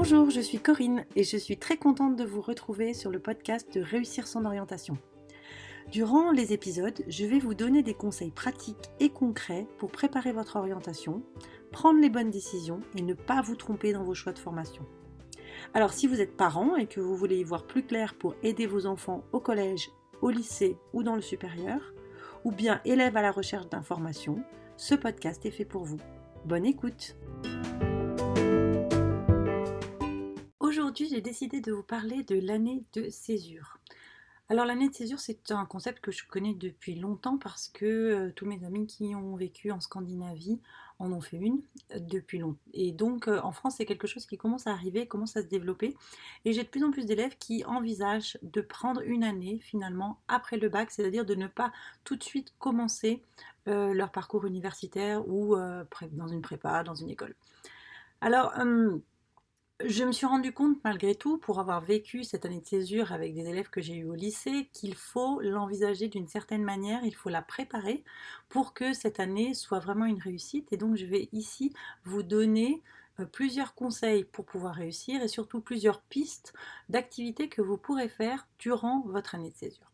Bonjour, je suis Corinne et je suis très contente de vous retrouver sur le podcast de Réussir son orientation. Durant les épisodes, je vais vous donner des conseils pratiques et concrets pour préparer votre orientation, prendre les bonnes décisions et ne pas vous tromper dans vos choix de formation. Alors si vous êtes parent et que vous voulez y voir plus clair pour aider vos enfants au collège, au lycée ou dans le supérieur, ou bien élève à la recherche d'informations, ce podcast est fait pour vous. Bonne écoute! Aujourd'hui, j'ai décidé de vous parler de l'année de césure. Alors l'année de césure, c'est un concept que je connais depuis longtemps parce que tous mes amis qui ont vécu en Scandinavie en ont fait une depuis longtemps. Et donc en France, c'est quelque chose qui commence à arriver, commence à se développer. Et j'ai de plus en plus d'élèves qui envisagent de prendre une année finalement après le bac, c'est-à-dire de ne pas tout de suite commencer leur parcours universitaire ou dans une prépa, dans une école. Alors, je me suis rendu compte malgré tout, pour avoir vécu cette année de césure avec des élèves que j'ai eus au lycée, qu'il faut l'envisager d'une certaine manière, il faut la préparer pour que cette année soit vraiment une réussite. Et donc je vais ici vous donner plusieurs conseils pour pouvoir réussir et surtout plusieurs pistes d'activités que vous pourrez faire durant votre année de césure.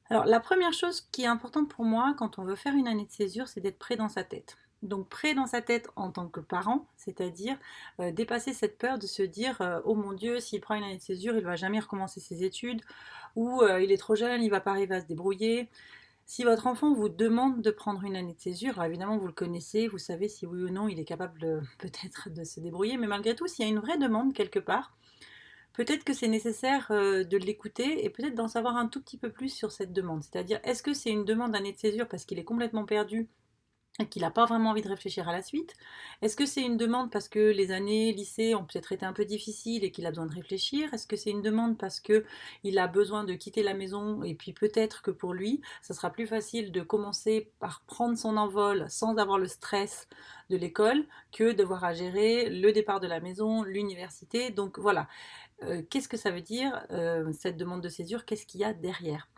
Alors la première chose qui est importante pour moi quand on veut faire une année de césure, c'est d'être prêt dans sa tête. Donc prêt dans sa tête en tant que parent, c'est-à-dire dépasser cette peur de se dire oh mon Dieu, s'il prend une année de césure, il ne va jamais recommencer ses études, ou il est trop jeune, il ne va pas arriver à se débrouiller. Si votre enfant vous demande de prendre une année de césure, alors évidemment vous le connaissez, vous savez si oui ou non il est capable peut-être de se débrouiller, mais malgré tout, s'il y a une vraie demande quelque part, peut-être que c'est nécessaire de l'écouter et peut-être d'en savoir un tout petit peu plus sur cette demande. C'est-à-dire, est-ce que c'est une demande d'année de césure parce qu'il est complètement perdu et qu'il n'a pas vraiment envie de réfléchir à la suite? Est-ce que c'est une demande parce que les années lycée ont peut-être été un peu difficiles et qu'il a besoin de réfléchir? Est-ce que c'est une demande parce qu'il a besoin de quitter la maison et puis peut-être que pour lui, ça sera plus facile de commencer par prendre son envol sans avoir le stress de l'école que devoir à gérer le départ de la maison, l'université? Donc voilà, qu'est-ce que ça veut dire cette demande de césure? Qu'est-ce qu'il y a derrière?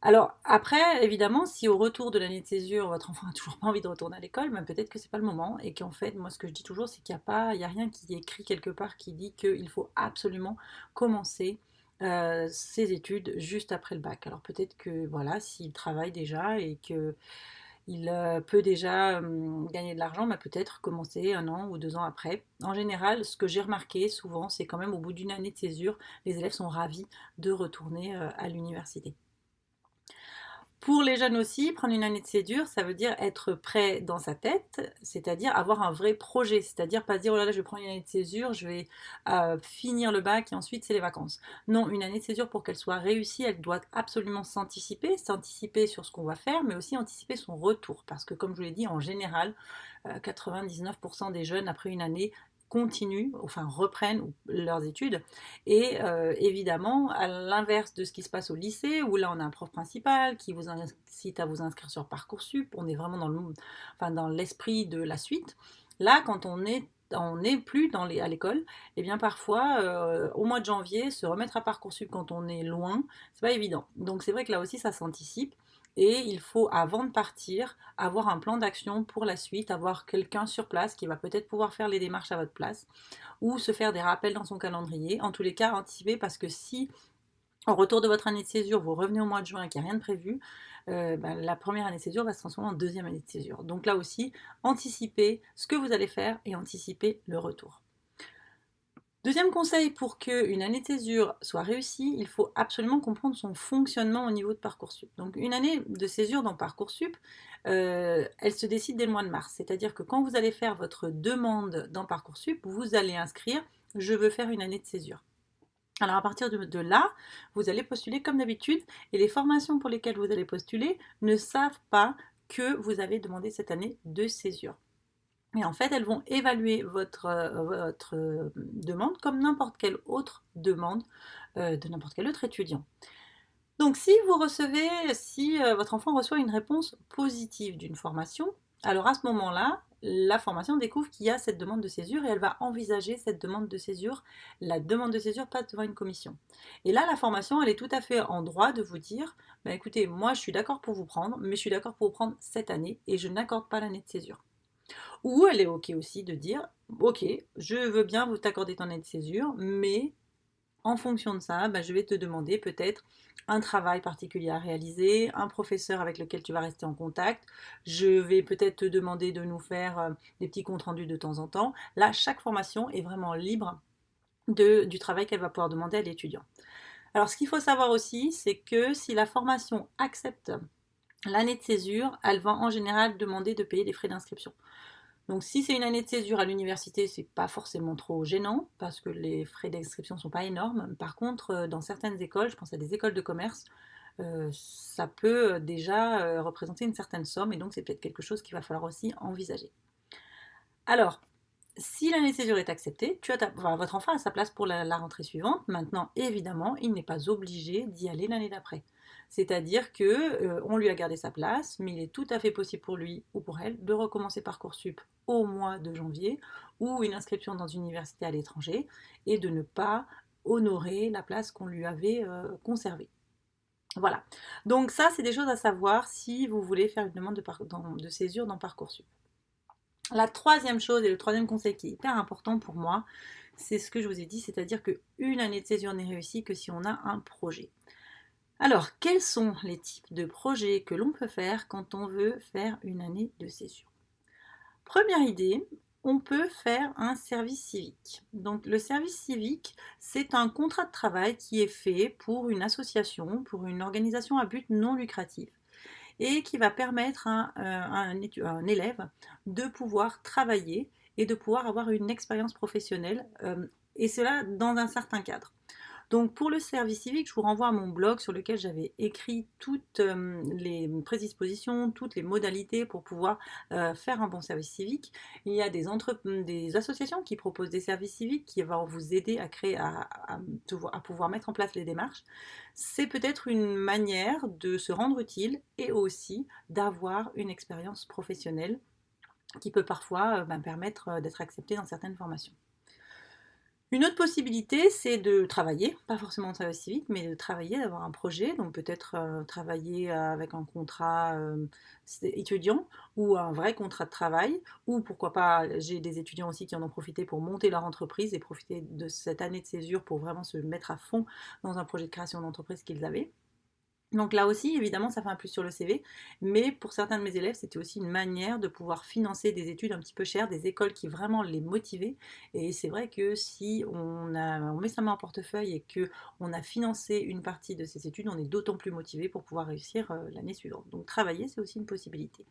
Alors après, évidemment, si au retour de l'année de césure, votre enfant n'a toujours pas envie de retourner à l'école, ben peut-être que c'est pas le moment et qu'en fait, moi ce que je dis toujours, c'est qu'il y a rien qui est écrit quelque part qui dit qu'il faut absolument commencer ses études juste après le bac. Alors peut-être que voilà, s'il travaille déjà et que il peut déjà gagner de l'argent, mais peut-être commencer 1 an ou 2 ans après. En général, ce que j'ai remarqué souvent, c'est quand même au bout d'une année de césure, les élèves sont ravis de retourner à l'université. Pour les jeunes aussi, prendre une année de césure, ça veut dire être prêt dans sa tête, c'est-à-dire avoir un vrai projet, c'est-à-dire pas se dire oh là là je vais prendre une année de césure, je vais finir le bac et ensuite c'est les vacances. Non, une année de césure pour qu'elle soit réussie, elle doit absolument s'anticiper sur ce qu'on va faire, mais aussi anticiper son retour, parce que comme je vous l'ai dit, en général, 99% des jeunes après une année continuent, enfin reprennent leurs études. Et évidemment, à l'inverse de ce qui se passe au lycée, où là on a un prof principal qui vous incite à vous inscrire sur Parcoursup, on est vraiment dans l'esprit de la suite. Là, quand on n'est plus à l'école, et bien parfois, au mois de janvier, se remettre à Parcoursup quand on est loin, c'est pas évident. Donc c'est vrai que là aussi, ça s'anticipe. Et il faut, avant de partir, avoir un plan d'action pour la suite, avoir quelqu'un sur place qui va peut-être pouvoir faire les démarches à votre place ou se faire des rappels dans son calendrier. En tous les cas, anticiper parce que si, au retour de votre année de césure, vous revenez au mois de juin et qu'il n'y a rien de prévu, la première année de césure va se transformer en deuxième année de césure. Donc là aussi, anticipez ce que vous allez faire et anticipez le retour. Deuxième conseil pour qu'une année de césure soit réussie, il faut absolument comprendre son fonctionnement au niveau de Parcoursup. Donc une année de césure dans Parcoursup, elle se décide dès le mois de mars. C'est-à-dire que quand vous allez faire votre demande dans Parcoursup, vous allez inscrire « Je veux faire une année de césure ». Alors à partir de là, vous allez postuler comme d'habitude et les formations pour lesquelles vous allez postuler ne savent pas que vous avez demandé cette année de césure. Et en fait, elles vont évaluer votre demande comme n'importe quelle autre demande de n'importe quel autre étudiant. Donc si votre enfant reçoit une réponse positive d'une formation, alors à ce moment-là, la formation découvre qu'il y a cette demande de césure et elle va envisager cette demande de césure. La demande de césure passe devant une commission. Et là, la formation, elle est tout à fait en droit de vous dire, bah, écoutez, moi je suis d'accord pour vous prendre, mais je suis d'accord pour vous prendre cette année et je n'accorde pas l'année de césure. Ou elle est OK aussi de dire, OK, je veux bien vous t'accorder ton année de césure, mais en fonction de ça, bah, je vais te demander peut-être un travail particulier à réaliser, un professeur avec lequel tu vas rester en contact. Je vais peut-être te demander de nous faire des petits comptes rendus de temps en temps. Là, chaque formation est vraiment libre du travail qu'elle va pouvoir demander à l'étudiant. Alors, ce qu'il faut savoir aussi, c'est que si la formation accepte l'année de césure, elle va en général demander de payer des frais d'inscription. Donc si c'est une année de césure à l'université, c'est pas forcément trop gênant parce que les frais d'inscription sont pas énormes. Par contre, dans certaines écoles, je pense à des écoles de commerce, ça peut déjà représenter une certaine somme et donc c'est peut-être quelque chose qu'il va falloir aussi envisager. Alors, si l'année de césure est acceptée, enfin, votre enfant a sa place pour la rentrée suivante. Maintenant, évidemment, il n'est pas obligé d'y aller l'année d'après. C'est-à-dire que on lui a gardé sa place, mais il est tout à fait possible pour lui ou pour elle de recommencer Parcoursup au mois de janvier ou une inscription dans une université à l'étranger et de ne pas honorer la place qu'on lui avait conservée. Voilà. Donc ça, c'est des choses à savoir si vous voulez faire une demande de césure dans Parcoursup. La troisième chose et le troisième conseil qui est hyper important pour moi, c'est ce que je vous ai dit, c'est-à-dire qu'une année de césure n'est réussie que si on a un projet. Alors, quels sont les types de projets que l'on peut faire quand on veut faire une année de césure? Première idée, on peut faire un service civique. Donc le service civique, c'est un contrat de travail qui est fait pour une association, pour une organisation à but non lucratif et qui va permettre à un élève de pouvoir travailler et de pouvoir avoir une expérience professionnelle, et cela dans un certain cadre. Donc pour le service civique, je vous renvoie à mon blog sur lequel j'avais écrit toutes les prédispositions, toutes les modalités pour pouvoir faire un bon service civique. Il y a des associations qui proposent des services civiques qui vont vous aider à créer, à pouvoir mettre en place les démarches. C'est peut-être une manière de se rendre utile et aussi d'avoir une expérience professionnelle qui peut parfois permettre d'être accepté dans certaines formations. Une autre possibilité, c'est de travailler, pas forcément en service civique, mais de travailler, d'avoir un projet, donc peut-être travailler avec un contrat étudiant ou un vrai contrat de travail, ou pourquoi pas, j'ai des étudiants aussi qui en ont profité pour monter leur entreprise et profiter de cette année de césure pour vraiment se mettre à fond dans un projet de création d'entreprise qu'ils avaient. Donc là aussi, évidemment, ça fait un plus sur le CV, mais pour certains de mes élèves, c'était aussi une manière de pouvoir financer des études un petit peu chères, des écoles qui vraiment les motivaient. Et c'est vrai que si on met sa main en portefeuille et qu'on a financé une partie de ces études, on est d'autant plus motivé pour pouvoir réussir l'année suivante. Donc travailler, c'est aussi une possibilité.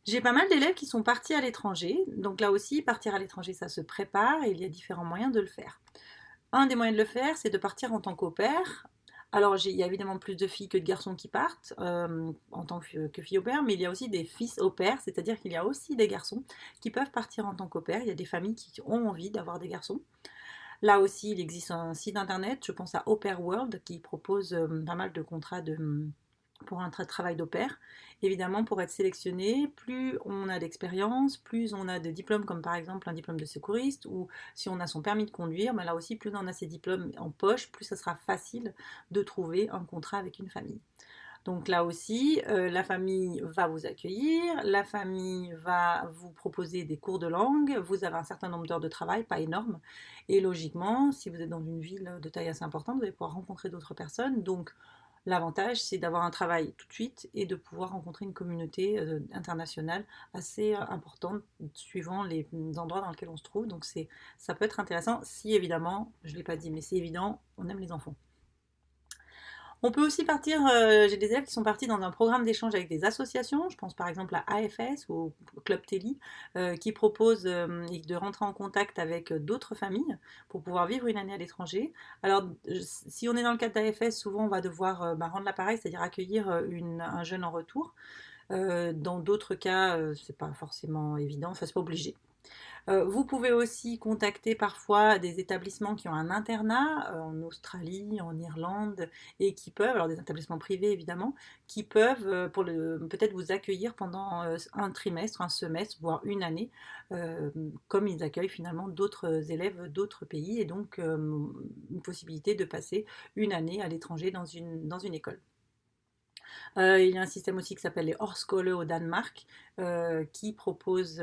J'ai pas mal d'élèves qui sont partis à l'étranger, donc là aussi, partir à l'étranger, ça se prépare et il y a différents moyens de le faire. Un des moyens de le faire, c'est de partir en tant qu'au pair. Alors, il y a évidemment plus de filles que de garçons qui partent en tant que filles au pair, mais il y a aussi des fils au pair, c'est-à-dire qu'il y a aussi des garçons qui peuvent partir en tant qu'au pair. Il y a des familles qui ont envie d'avoir des garçons. Là aussi, il existe un site internet, je pense à Au Pair World, qui propose pas mal de contrats pour un travail d'au pair. Évidemment, pour être sélectionné, plus on a d'expérience, plus on a de diplômes, comme par exemple un diplôme de secouriste, ou si on a son permis de conduire, mais là aussi, plus on a ces diplômes en poche, plus ça sera facile de trouver un contrat avec une famille. Donc là aussi, la famille va vous accueillir, la famille va vous proposer des cours de langue, vous avez un certain nombre d'heures de travail, pas énorme, et logiquement, si vous êtes dans une ville de taille assez importante, vous allez pouvoir rencontrer d'autres personnes, donc l'avantage, c'est d'avoir un travail tout de suite et de pouvoir rencontrer une communauté internationale assez importante suivant les endroits dans lesquels on se trouve. Donc ça peut être intéressant si évidemment, je ne l'ai pas dit, mais c'est évident, on aime les enfants. On peut aussi partir, j'ai des élèves qui sont partis dans un programme d'échange avec des associations, je pense par exemple à AFS ou au Club Télé, qui propose de rentrer en contact avec d'autres familles pour pouvoir vivre une année à l'étranger. Alors, si on est dans le cadre d'AFS, souvent on va devoir rendre l'appareil, c'est-à-dire accueillir un jeune en retour. Dans d'autres cas, c'est pas forcément évident, enfin c'est pas obligé. Vous pouvez aussi contacter parfois des établissements qui ont un internat en Australie, en Irlande, et qui peuvent, alors des établissements privés évidemment, qui peuvent peut-être vous accueillir pendant un trimestre, un semestre, voire une année, comme ils accueillent finalement d'autres élèves d'autres pays, et donc une possibilité de passer une année à l'étranger dans une école. Il y a un système aussi qui s'appelle les Højskoler au Danemark, qui propose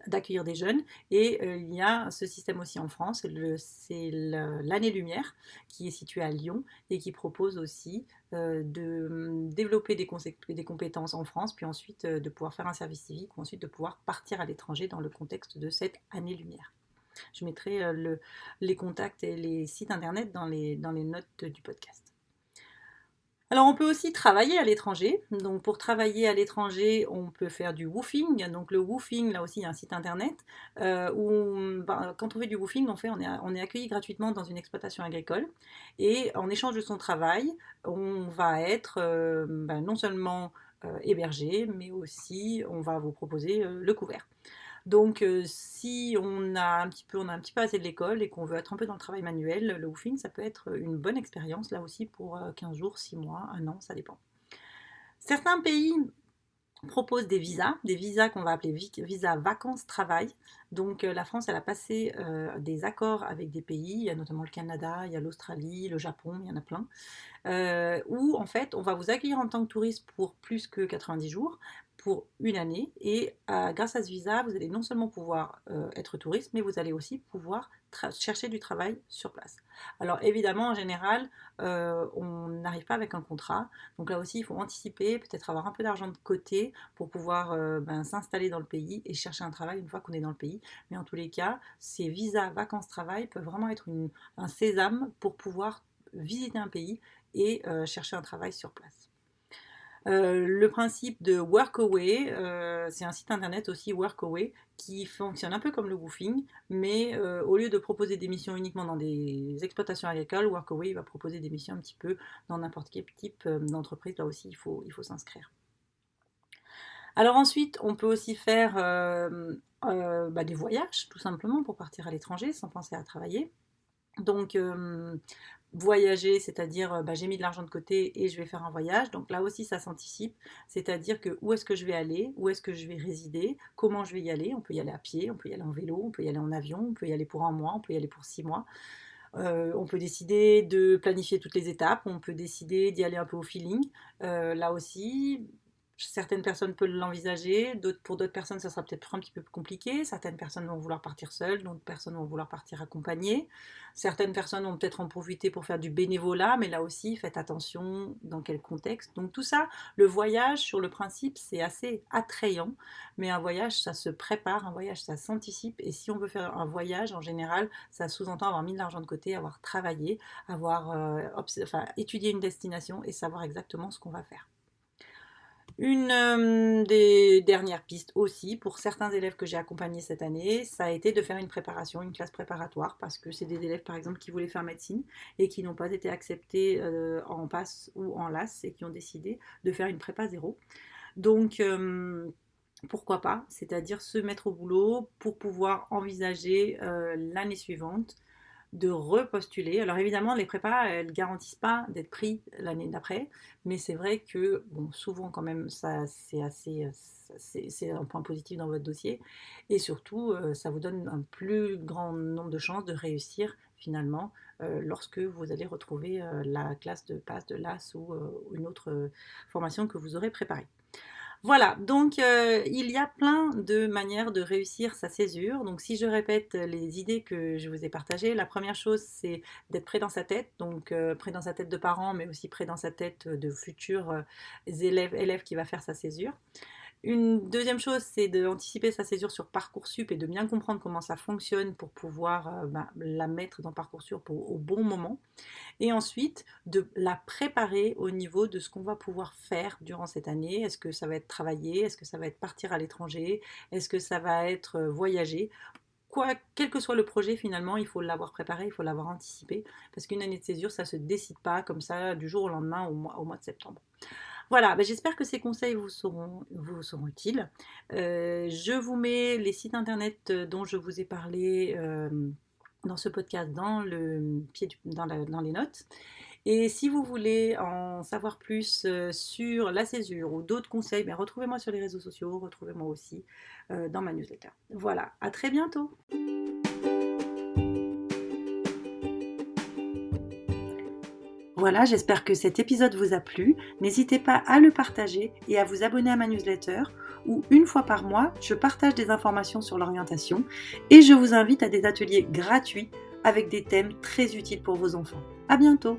d'accueillir des jeunes. Et il y a ce système aussi en France, c'est l'année-lumière, qui est situé à Lyon et qui propose aussi de développer des compétences en France, puis ensuite de pouvoir faire un service civique, ou ensuite de pouvoir partir à l'étranger dans le contexte de cette année-lumière. Je mettrai les contacts et les sites internet dans les notes du podcast. Alors on peut aussi travailler à l'étranger. Donc pour travailler à l'étranger, on peut faire du woofing. Donc le woofing, là aussi il y a un site internet où quand on fait du woofing, on est accueilli gratuitement dans une exploitation agricole et en échange de son travail, on va être non seulement hébergé, mais aussi on va vous proposer le couvert. Donc, si on a un petit peu assez de l'école et qu'on veut être un peu dans le travail manuel, le woofing, ça peut être une bonne expérience, là aussi, pour 15 jours, 6 mois, un an, ça dépend. Certains pays proposent des visas qu'on va appeler visas vacances-travail. Donc, la France, elle a passé des accords avec des pays, il y a notamment le Canada, il y a l'Australie, le Japon, il y en a plein, où en fait on va vous accueillir en tant que touriste pour plus que 90 jours, pour une année, et grâce à ce visa, vous allez non seulement pouvoir être touriste, mais vous allez aussi pouvoir chercher du travail sur place. Alors évidemment, en général, on n'arrive pas avec un contrat, donc là aussi il faut anticiper, peut-être avoir un peu d'argent de côté pour pouvoir s'installer dans le pays et chercher un travail une fois qu'on est dans le pays. Mais en tous les cas, ces visas vacances-travail peuvent vraiment être un sésame pour pouvoir visiter un pays et chercher un travail sur place. Le principe de Workaway, c'est un site internet aussi, Workaway, qui fonctionne un peu comme le woofing, mais au lieu de proposer des missions uniquement dans des exploitations agricoles, Workaway va proposer des missions un petit peu dans n'importe quel type d'entreprise. Là aussi, il faut s'inscrire. Alors ensuite, on peut aussi faire des voyages, tout simplement, pour partir à l'étranger sans penser à travailler. Donc, voyager, c'est-à-dire j'ai mis de l'argent de côté et je vais faire un voyage. Donc là aussi, ça s'anticipe, c'est-à-dire que où est-ce que je vais aller, où est-ce que je vais résider, comment je vais y aller. On peut y aller à pied, on peut y aller en vélo, on peut y aller en avion, on peut y aller pour un mois, on peut y aller pour 6 mois. On peut décider de planifier toutes les étapes, on peut décider d'y aller un peu au feeling. Là aussi, certaines personnes peuvent l'envisager, pour d'autres personnes, ça sera peut-être un petit peu plus compliqué. Certaines personnes vont vouloir partir seules, d'autres personnes vont vouloir partir accompagnées. Certaines personnes vont peut-être en profiter pour faire du bénévolat, mais là aussi, faites attention dans quel contexte. Donc tout ça, le voyage, sur le principe, c'est assez attrayant, mais un voyage, ça se prépare, un voyage, ça s'anticipe, et si on veut faire un voyage, en général, ça sous-entend avoir mis de l'argent de côté, avoir travaillé, avoir étudié une destination et savoir exactement ce qu'on va faire. Une des dernières pistes aussi, pour certains élèves que j'ai accompagnés cette année, ça a été de faire une préparation, une classe préparatoire, parce que c'est des élèves par exemple qui voulaient faire médecine et qui n'ont pas été acceptés en PASS ou en LAS et qui ont décidé de faire une prépa zéro. Donc pourquoi pas, c'est-à-dire se mettre au boulot pour pouvoir envisager l'année suivante de repostuler. Alors évidemment, les prépas, elles ne garantissent pas d'être pris l'année d'après, mais c'est vrai que bon, souvent quand même, ça c'est assez, c'est un point positif dans votre dossier, et surtout, ça vous donne un plus grand nombre de chances de réussir finalement lorsque vous allez retrouver la classe de PASS, de LAS ou une autre formation que vous aurez préparée. Voilà, donc il y a plein de manières de réussir sa césure. Donc si je répète les idées que je vous ai partagées, la première chose c'est d'être prêt dans sa tête, donc prêt dans sa tête de parents, mais aussi prêt dans sa tête de futurs élèves qui va faire sa césure. Une deuxième chose, c'est d'anticiper sa césure sur Parcoursup et de bien comprendre comment ça fonctionne pour pouvoir la mettre dans Parcoursup au bon moment. Et ensuite, de la préparer au niveau de ce qu'on va pouvoir faire durant cette année. Est-ce que ça va être travailler? Est-ce que ça va être partir à l'étranger? Est-ce que ça va être voyager? Quel que soit le projet, finalement, il faut l'avoir préparé, il faut l'avoir anticipé, parce qu'une année de césure, ça ne se décide pas comme ça du jour au lendemain au mois de septembre. Voilà, j'espère que ces conseils vous seront utiles. Je vous mets les sites internet dont je vous ai parlé dans ce podcast dans les notes. Et si vous voulez en savoir plus sur la césure ou d'autres conseils, retrouvez-moi sur les réseaux sociaux, retrouvez-moi aussi dans ma newsletter. Voilà, à très bientôt! Voilà, j'espère que cet épisode vous a plu. N'hésitez pas à le partager et à vous abonner à ma newsletter où une fois par mois, je partage des informations sur l'orientation et je vous invite à des ateliers gratuits avec des thèmes très utiles pour vos enfants. À bientôt!